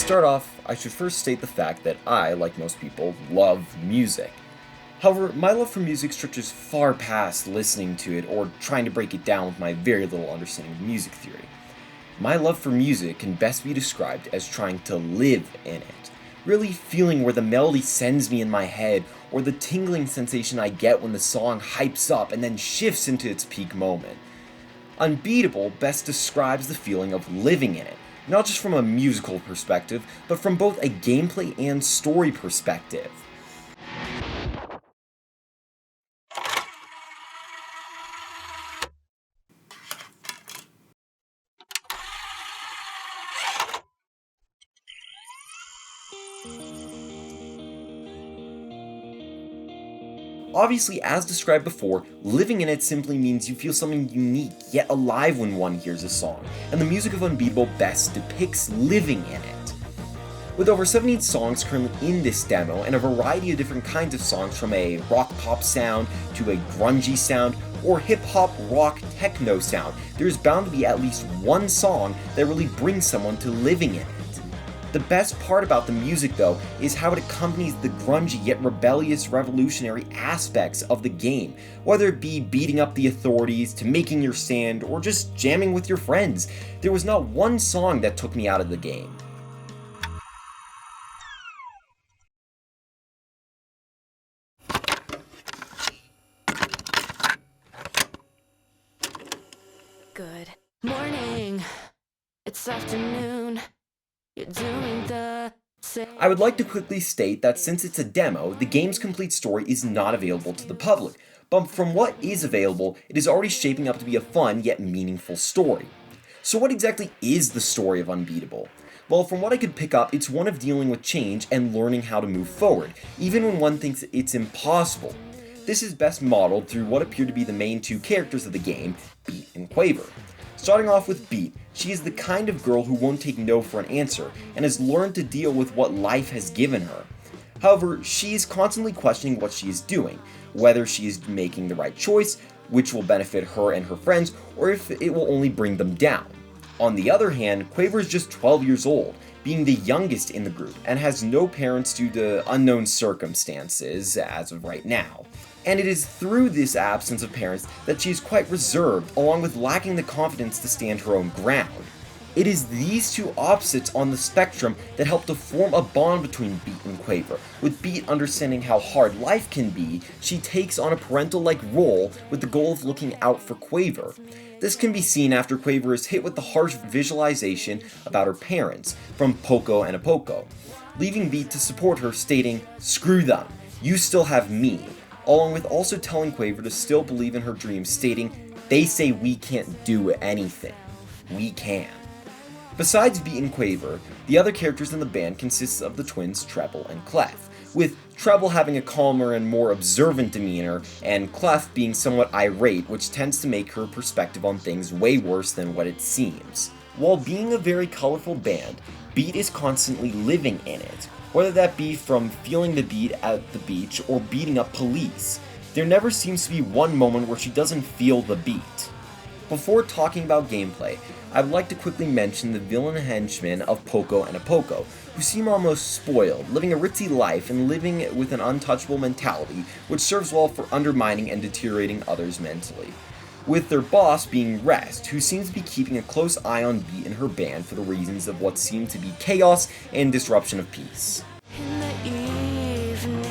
start off, I should first state the fact that I, like most people, love music. However, my love for music stretches far past listening to it or trying to break it down with my very little understanding of music theory. My love for music can best be described as trying to live in it, really feeling where the melody sends me in my head or the tingling sensation I get when the song hypes up and then shifts into its peak moment. Unbeatable best describes the feeling of living in it, not just from a musical perspective, but from both a gameplay and story perspective. Obviously, as described before, living in it simply means you feel something unique yet alive when one hears a song, and the music of Unbeatable best depicts living in it. With over 17 songs currently in this demo, and a variety of different kinds of songs from a rock-pop sound to a grungy sound, or hip-hop, rock, techno sound, there is bound to be at least one song that really brings someone to living in it. The best part about the music, though, is how it accompanies the grungy yet rebellious revolutionary aspects of the game, whether it be beating up the authorities, to making your stand, or just jamming with your friends. There was not one song that took me out of the game. Good morning, it's afternoon. You're doing the same. I would like to quickly state that since it's a demo, the game's complete story is not available to the public, but from what is available, it is already shaping up to be a fun yet meaningful story. So what exactly is the story of Unbeatable? Well, from what I could pick up, it's one of dealing with change and learning how to move forward, even when one thinks it's impossible. This is best modeled through what appear to be the main two characters of the game, Beat and Quaver. Starting off with Beat, she is the kind of girl who won't take no for an answer, and has learned to deal with what life has given her. However, she is constantly questioning what she is doing, whether she is making the right choice, which will benefit her and her friends, or if it will only bring them down. On the other hand, Quaver is just 12 years old, being the youngest in the group, and has no parents due to unknown circumstances as of right now. And it is through this absence of parents that she is quite reserved, along with lacking the confidence to stand her own ground. It is these two opposites on the spectrum that help to form a bond between Beat and Quaver. With Beat understanding how hard life can be, she takes on a parental-like role with the goal of looking out for Quaver. This can be seen after Quaver is hit with the harsh visualization about her parents from Poco and Apoko, leaving Beat to support her, stating, "Screw them, you still have me," along with also telling Quaver to still believe in her dreams, stating, "They say we can't do anything. We can." Besides Beat and Quaver, the other characters in the band consists of the twins Treble and Clef, with Treble having a calmer and more observant demeanor, and Clef being somewhat irate, which tends to make her perspective on things way worse than what it seems. While being a very colorful band, Beat is constantly living in it, whether that be from feeling the beat at the beach or beating up police. There never seems to be one moment where she doesn't feel the beat. Before talking about gameplay, I would like to quickly mention the villain henchmen of Poco and Apoko, who seem almost spoiled, living a ritzy life and living with an untouchable mentality, which serves well for undermining and deteriorating others mentally. With their boss being Rest, who seems to be keeping a close eye on Beat and her band for the reasons of what seem to be chaos and disruption of peace. In the evening.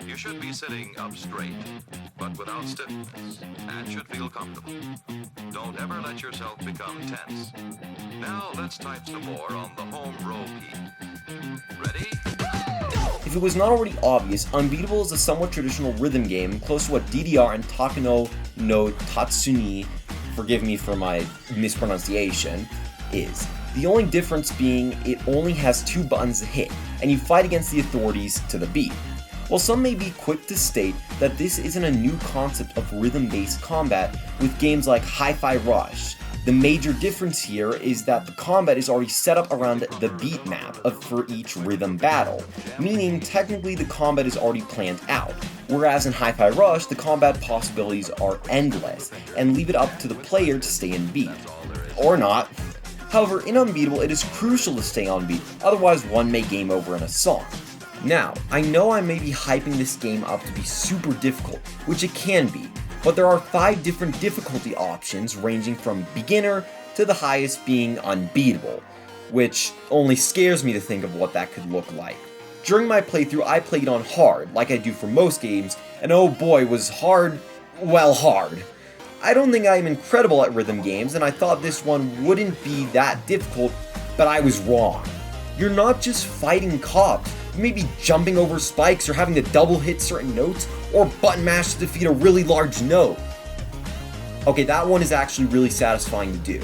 You should be sitting up straight, but without stiffness, and should feel comfortable. Don't ever let yourself become tense. Now let's type some more on the home row key. Ready? If it was not already obvious, Unbeatable is a somewhat traditional rhythm game, close to what DDR and Takano no Tatsuni, forgive me for my mispronunciation, is. The only difference being it only has 2 buttons to hit, and you fight against the authorities to the beat. While some may be quick to state that this isn't a new concept of rhythm-based combat with games like Hi-Fi Rush, The major difference here is that the combat is already set up around the beat map for each rhythm battle, meaning technically the combat is already planned out, whereas in Hi-Fi Rush, the combat possibilities are endless, and leave it up to the player to stay in beat. Or not. However, in Unbeatable, it is crucial to stay on beat, otherwise one may game over in a song. Now, I know I may be hyping this game up to be super difficult, which it can be, but there are 5 different difficulty options ranging from beginner to the highest being unbeatable, which only scares me to think of what that could look like. During my playthrough, I played on hard, like I do for most games, and oh boy was hard, well hard. I don't think I am incredible at rhythm games, and I thought this one wouldn't be that difficult, but I was wrong. You're not just fighting cops, you may be jumping over spikes or having to double hit certain notes, or button mash to defeat a really large note. Okay, that one is actually really satisfying to do.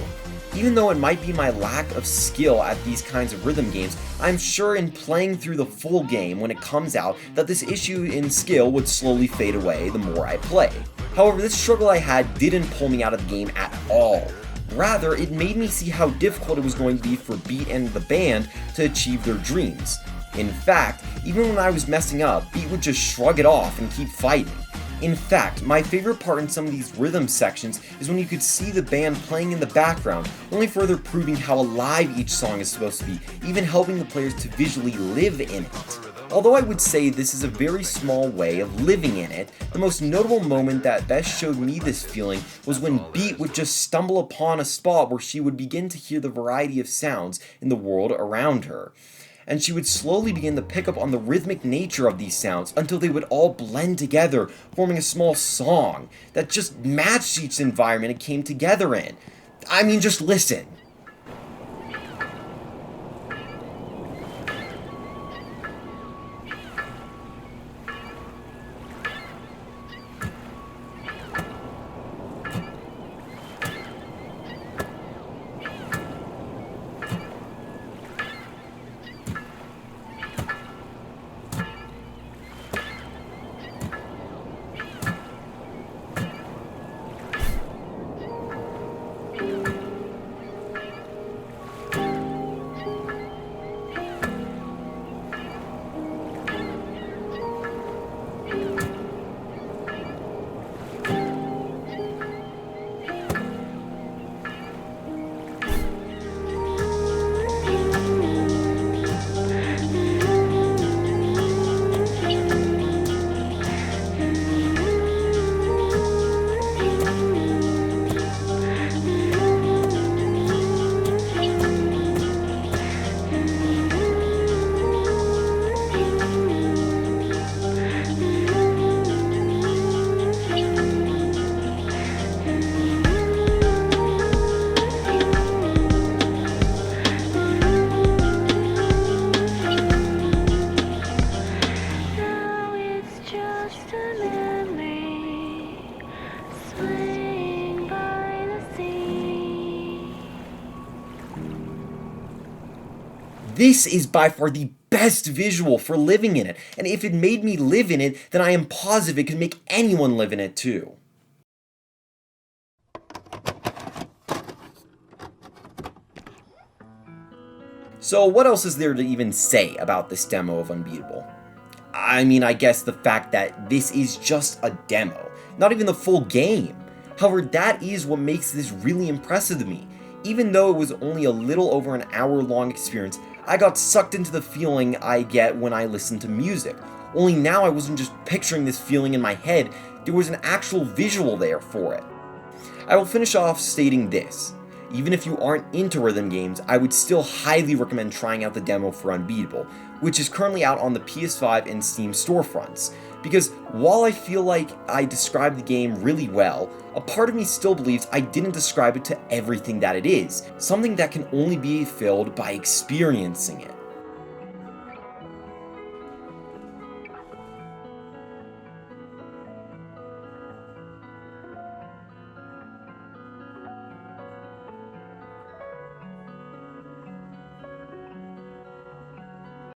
Even though it might be my lack of skill at these kinds of rhythm games, I'm sure in playing through the full game when it comes out that this issue in skill would slowly fade away the more I play. However, this struggle I had didn't pull me out of the game at all. Rather, it made me see how difficult it was going to be for Beat and the band to achieve their dreams. In fact, even when I was messing up, Beat would just shrug it off and keep fighting. In fact, my favorite part in some of these rhythm sections is when you could see the band playing in the background, only further proving how alive each song is supposed to be, even helping the players to visually live in it. Although I would say this is a very small way of living in it, the most notable moment that best showed me this feeling was when Beat would just stumble upon a spot where she would begin to hear the variety of sounds in the world around her. And she would slowly begin to pick up on the rhythmic nature of these sounds until they would all blend together, forming a small song that just matched each environment it came together in. I mean, just listen. This is by far the best visual for living in it, and if it made me live in it, then I am positive it could make anyone live in it too. So what else is there to even say about this demo of Unbeatable? I mean, I guess the fact that this is just a demo, not even the full game. However, that is what makes this really impressive to me. Even though it was only a little over an hour-long experience, I got sucked into the feeling I get when I listen to music. Only now I wasn't just picturing this feeling in my head, there was an actual visual there for it. I will finish off stating this. Even if you aren't into rhythm games, I would still highly recommend trying out the demo for Unbeatable, which is currently out on the PS5 and Steam storefronts. Because while I feel like I described the game really well, a part of me still believes I didn't describe it to everything that it is, something that can only be filled by experiencing it.